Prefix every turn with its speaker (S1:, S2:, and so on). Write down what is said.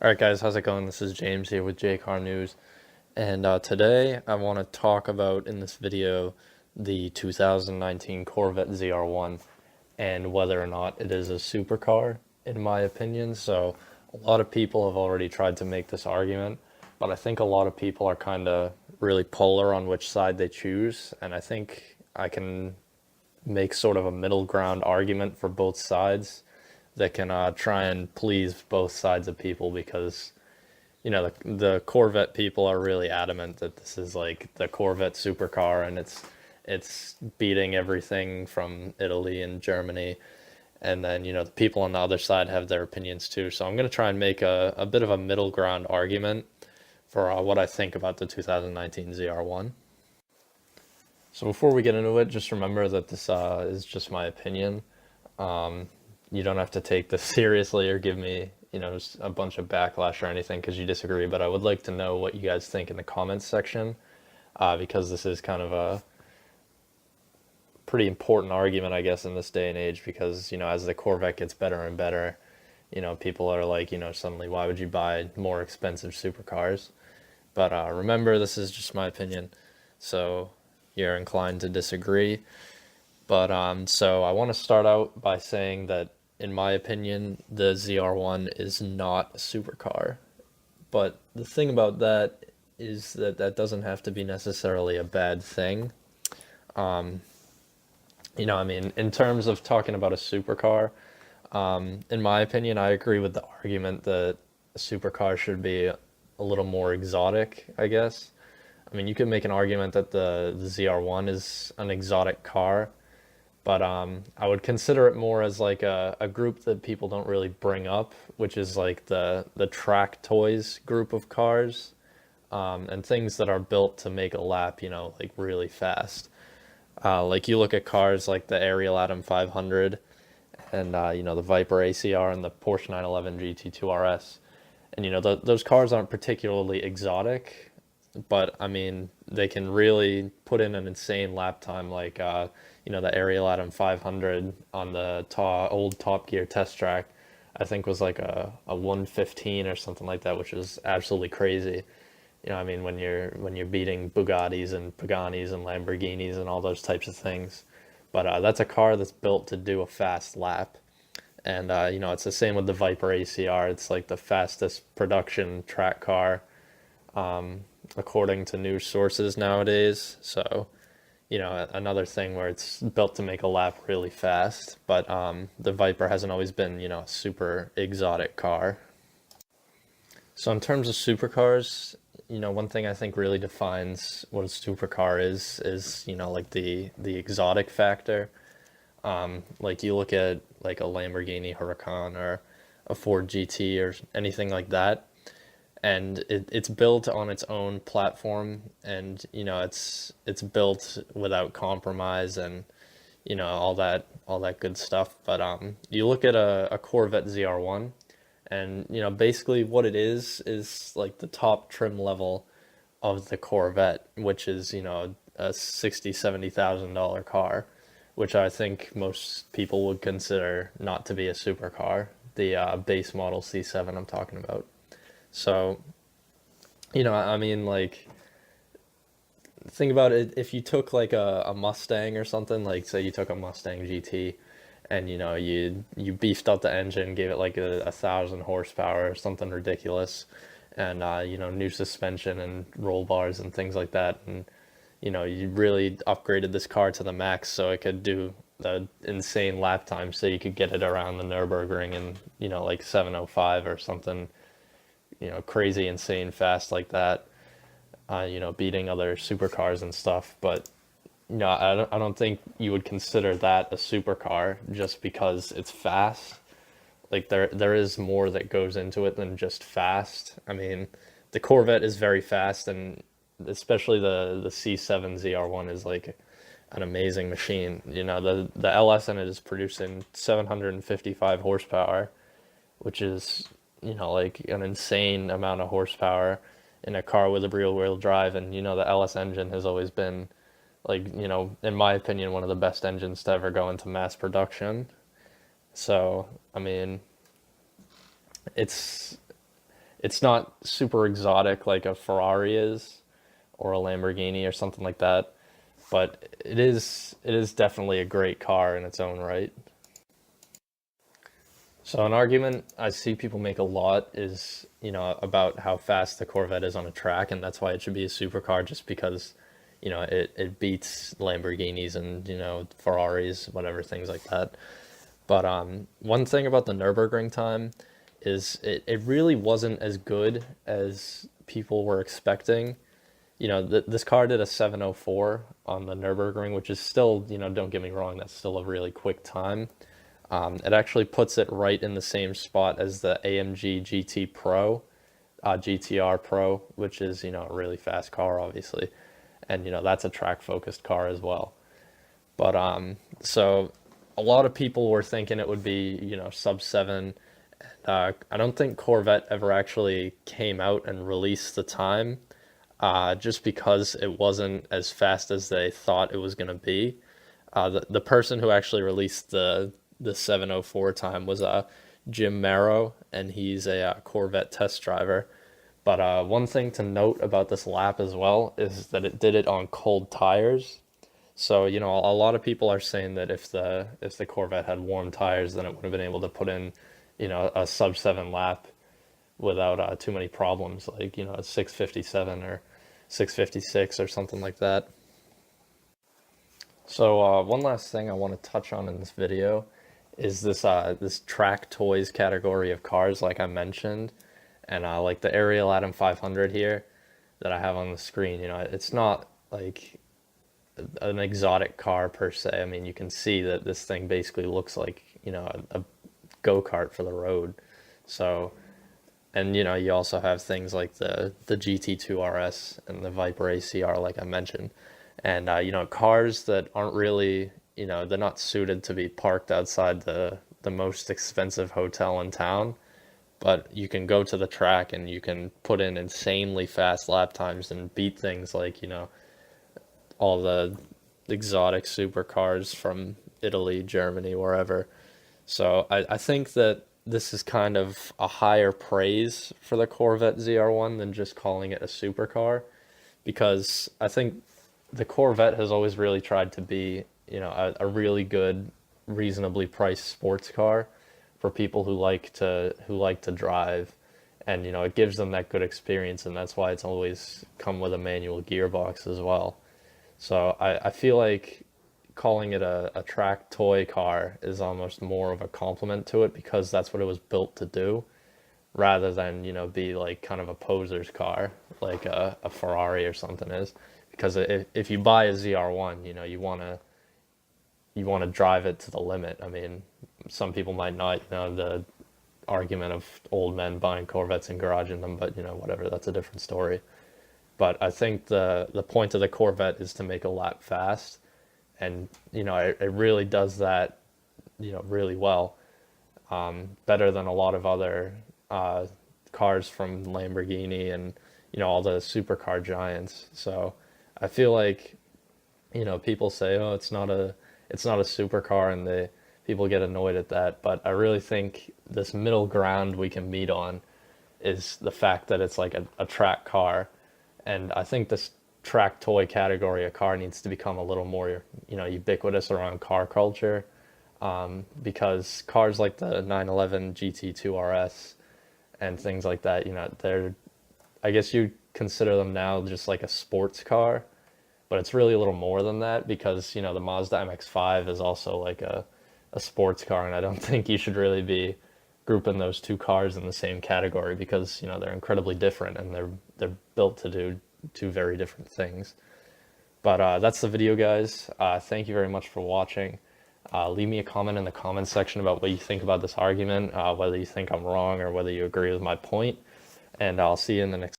S1: Alright guys, how's it going? This is James here with JCar News, and today I want to talk about in this video the 2019 Corvette ZR1 and whether or not it is a supercar, in my opinion. So a lot of people have already tried to make this argument, but I think a lot of people are kind of really polar on which side they choose, and I think I can make sort of a middle ground argument for both sides that can try and please both sides of people because the Corvette people are really adamant that this is like the Corvette supercar and it's beating everything from Italy and Germany, and then the people on the other side have their opinions too. So I'm going to try and make a bit of a middle ground argument for what I think about the 2019 ZR1. So before we get into it, just remember that this is just my opinion. You don't have to take this seriously or give me, just a bunch of backlash or anything because you disagree, but I would like to know what you guys think in the comments section, because this is kind of a pretty important argument, I guess, in this day and age because, as the Corvette gets better and better, people are like, suddenly why would you buy more expensive supercars? But remember, this is just my opinion, so you're inclined to disagree. But so I want to start out by saying that in my opinion, the ZR1 is not a supercar. But the thing about that is that that doesn't have to be necessarily a bad thing. I mean, in terms of talking about a supercar, in my opinion, I agree with the argument that a supercar should be a little more exotic, I guess. I mean, you could make an argument that the ZR1 is an exotic car, but I would consider it more as like a group that people don't really bring up, which is like the track toys group of cars, and things that are built to make a lap, like really fast. Like you look at cars like the Ariel Atom 500 and the Viper ACR and the Porsche 911 GT2 RS, and those cars aren't particularly exotic, but I mean they can really put in an insane lap time, like the Ariel Atom 500 on the old Top Gear test track, I think was like a 115 or something like that, which is absolutely crazy. I mean, when you're beating Bugattis and Paganis and Lamborghinis and all those types of things. But that's a car that's built to do a fast lap. And it's the same with the Viper ACR. It's like the fastest production track car, according to news sources nowadays. So, another thing where it's built to make a lap really fast. But the Viper hasn't always been, a super exotic car. So in terms of supercars, one thing I think really defines what a supercar is like the exotic factor. Like you look at like a Lamborghini Huracan or a Ford GT or anything like that, and it's built on its own platform, and it's built without compromise and all that good stuff. But you look at a Corvette ZR1, and basically what it is like the top trim level of the Corvette, which is a $60,000-$70,000 car, which I think most people would consider not to be a supercar, the base model C7 I'm talking about. So, I mean, like, think about it. If you took like a Mustang or something, like say you took a Mustang GT, and you beefed up the engine, gave it like 1,000 horsepower or something ridiculous, and new suspension and roll bars and things like that, and you really upgraded this car to the max so it could do the insane lap time, so you could get it around the Nürburgring in like 7:05 or something, crazy insane fast like that, beating other supercars and stuff. But I don't think you would consider that a supercar just because it's fast. Like there is more that goes into it than just fast. I mean, the Corvette is very fast, and especially the C7 ZR1 is like an amazing machine. The LS in it is producing 755 horsepower, which is like an insane amount of horsepower in a car with a rear wheel drive. And the LS engine has always been, like, in my opinion, one of the best engines to ever go into mass production. So I mean, it's It's not super exotic like a Ferrari is or a Lamborghini or something like that, but it is definitely a great car in its own right. So an argument I see people make a lot is, about how fast the Corvette is on a track, and that's why it should be a supercar, just because, it beats Lamborghinis and, Ferraris, whatever, things like that. But one thing about the Nürburgring time is it really wasn't as good as people were expecting. This car did a 704 on the Nürburgring, which is still, don't get me wrong, that's still a really quick time. It actually puts it right in the same spot as the AMG GT Pro, GTR Pro, which is, a really fast car, obviously. And, that's a track focused car as well. But so a lot of people were thinking it would be, sub 7. I don't think Corvette ever actually came out and released the time, just because it wasn't as fast as they thought it was going to be. The person who actually released the 704 time was Jim Marrow, and he's a Corvette test driver. But one thing to note about this lap as well is that it did it on cold tires. So, a lot of people are saying that if the Corvette had warm tires, then it would have been able to put in, a sub 7 lap without too many problems, like, a 657 or 656 or something like that. So one last thing I want to touch on in this video is this track toys category of cars, like I mentioned, and like the Ariel Atom 500 here that I have on the screen. It's not like an exotic car per se. I mean, you can see that this thing basically looks like, a go-kart for the road. So, and you also have things like the GT2 RS and the Viper ACR, like I mentioned, and cars that aren't really, they're not suited to be parked outside the most expensive hotel in town, but you can go to the track and you can put in insanely fast lap times and beat things like, all the exotic supercars from Italy, Germany, wherever. So I think that this is kind of a higher praise for the Corvette ZR1 than just calling it a supercar, because I think the Corvette has always really tried to be, a really good, reasonably priced sports car for people who like to drive, and it gives them that good experience, and that's why it's always come with a manual gearbox as well. So I feel like calling it a track toy car is almost more of a compliment to it, because that's what it was built to do, rather than, be like kind of a poser's car like a Ferrari or something is. Because if you buy a ZR1, you want to drive it to the limit. I mean, some people might not, the argument of old men buying Corvettes and garaging them, but whatever, that's a different story. But I think the point of the Corvette is to make a lap fast, and it really does that, really well, better than a lot of other cars from Lamborghini and all the supercar giants. So I feel like people say, oh, it's not a supercar, and people get annoyed at that. But I really think this middle ground we can meet on is the fact that it's like a track car. And I think this track toy category of car needs to become a little more, ubiquitous around car culture, because cars like the 911 GT2 RS and things like that, I guess you consider them now just like a sports car, but it's really a little more than that, because, the Mazda MX-5 is also like a sports car, and I don't think you should really be grouping those two cars in the same category, because they're incredibly different, and they're built to do two very different things. But that's the video, guys. Thank you very much for watching. Leave me a comment in the comment section about what you think about this argument, whether you think I'm wrong or whether you agree with my point, and I'll see you in the next